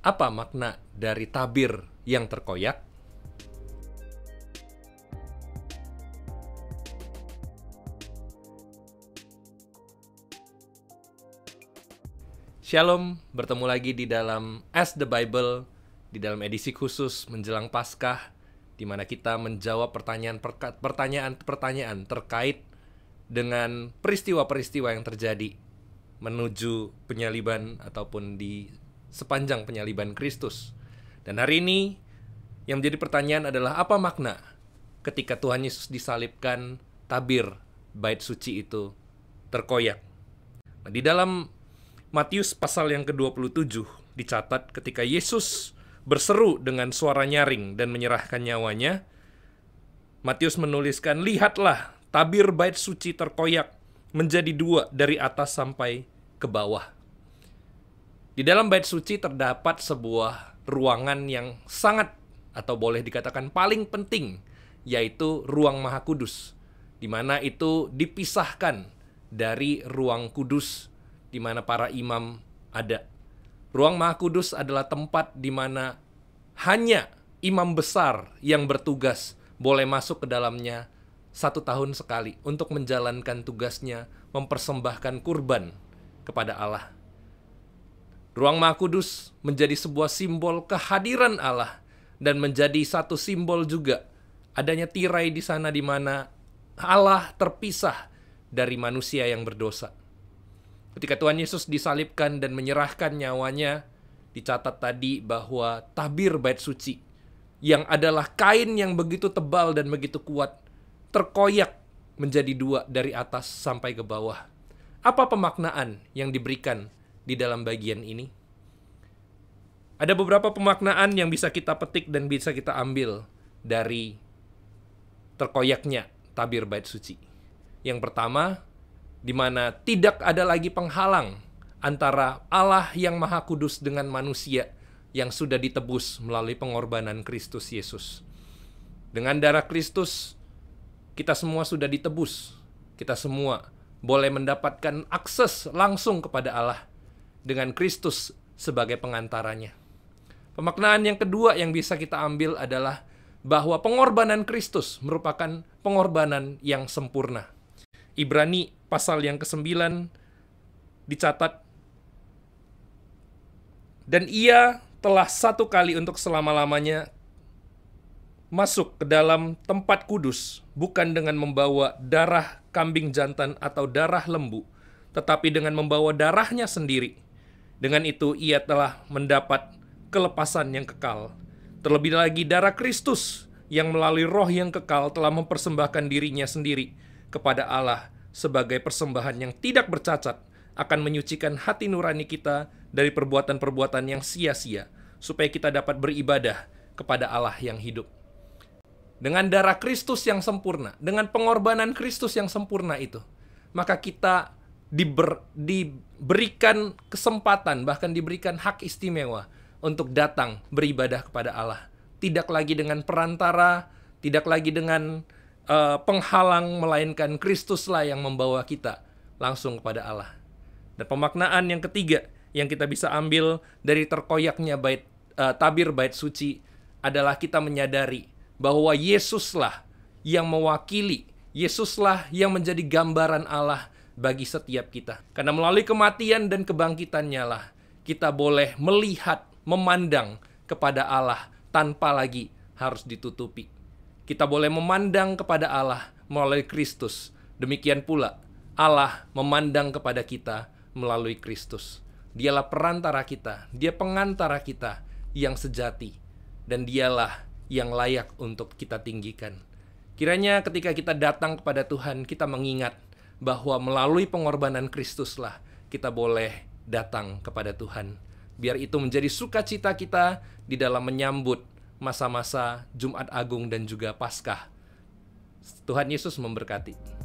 Apa makna dari tabir yang terkoyak? Shalom, bertemu lagi di dalam As the Bible, di dalam edisi khusus menjelang Paskah, di mana kita menjawab pertanyaan-pertanyaan terkait dengan peristiwa-peristiwa yang terjadi menuju penyaliban ataupun di sepanjang penyaliban Kristus. Dan hari ini yang menjadi pertanyaan adalah apa makna ketika Tuhan Yesus disalibkan, tabir bait suci itu terkoyak. Nah, di dalam Matius pasal yang ke-27 dicatat ketika Yesus berseru dengan suara nyaring dan menyerahkan nyawanya, Matius menuliskan, "Lihatlah, tabir bait suci terkoyak menjadi dua dari atas sampai ke bawah." Di dalam bait suci terdapat sebuah ruangan yang sangat atau boleh dikatakan paling penting, yaitu ruang Maha Kudus, di mana itu dipisahkan dari ruang kudus di mana para imam ada. Ruang Maha Kudus adalah tempat di mana hanya imam besar yang bertugas boleh masuk ke dalamnya 1 tahun sekali untuk menjalankan tugasnya mempersembahkan kurban kepada Allah. Ruang Maha Kudus menjadi sebuah simbol kehadiran Allah dan menjadi satu simbol juga adanya tirai di sana di mana Allah terpisah dari manusia yang berdosa. Ketika Tuhan Yesus disalibkan dan menyerahkan nyawanya, dicatat tadi bahwa tabir bait suci yang adalah kain yang begitu tebal dan begitu kuat terkoyak menjadi dua dari atas sampai ke bawah. Apa pemaknaan yang diberikan di dalam bagian ini? Ada beberapa pemaknaan yang bisa kita petik dan bisa kita ambil dari terkoyaknya tabir bait suci. Yang pertama, di mana tidak ada lagi penghalang antara Allah yang Maha Kudus dengan manusia yang sudah ditebus melalui pengorbanan Kristus Yesus. Dengan darah Kristus, kita semua sudah ditebus. Kita semua boleh mendapatkan akses langsung kepada Allah dengan Kristus sebagai pengantaranya. Pemaknaan yang kedua yang bisa kita ambil adalah bahwa pengorbanan Kristus merupakan pengorbanan yang sempurna. Ibrani pasal yang ke-9 dicatat, "Dan ia telah satu kali untuk selama-lamanya masuk ke dalam tempat kudus, bukan dengan membawa darah kambing jantan atau darah lembu, tetapi dengan membawa darahnya sendiri. Dengan itu ia telah mendapat kelepasan yang kekal. Terlebih lagi darah Kristus yang melalui roh yang kekal telah mempersembahkan dirinya sendiri kepada Allah sebagai persembahan yang tidak bercacat, akan menyucikan hati nurani kita dari perbuatan-perbuatan yang sia-sia, supaya kita dapat beribadah kepada Allah yang hidup." Dengan darah Kristus yang sempurna, dengan pengorbanan Kristus yang sempurna itu, maka kita diberikan kesempatan, bahkan diberikan hak istimewa untuk datang beribadah kepada Allah. Tidak lagi dengan perantara, tidak lagi dengan penghalang, melainkan Kristuslah yang membawa kita langsung kepada Allah. Dan pemaknaan yang ketiga yang kita bisa ambil dari terkoyaknya tabir bait suci adalah kita menyadari bahwa Yesuslah yang mewakili, Yesuslah yang menjadi gambaran Allah bagi setiap kita. Karena melalui kematian dan kebangkitannya lah kita boleh melihat, memandang kepada Allah tanpa lagi harus ditutupi. Kita boleh memandang kepada Allah melalui Kristus. Demikian pula Allah memandang kepada kita melalui Kristus. Dialah perantara kita, Dia pengantara kita yang sejati, dan Dialah yang layak untuk kita tinggikan. Kiranya ketika kita datang kepada Tuhan, kita mengingat bahwa melalui pengorbanan Kristuslah kita boleh datang kepada Tuhan. Biar itu menjadi sukacita kita di dalam menyambut masa-masa Jumat Agung dan juga Paskah. Tuhan Yesus memberkati.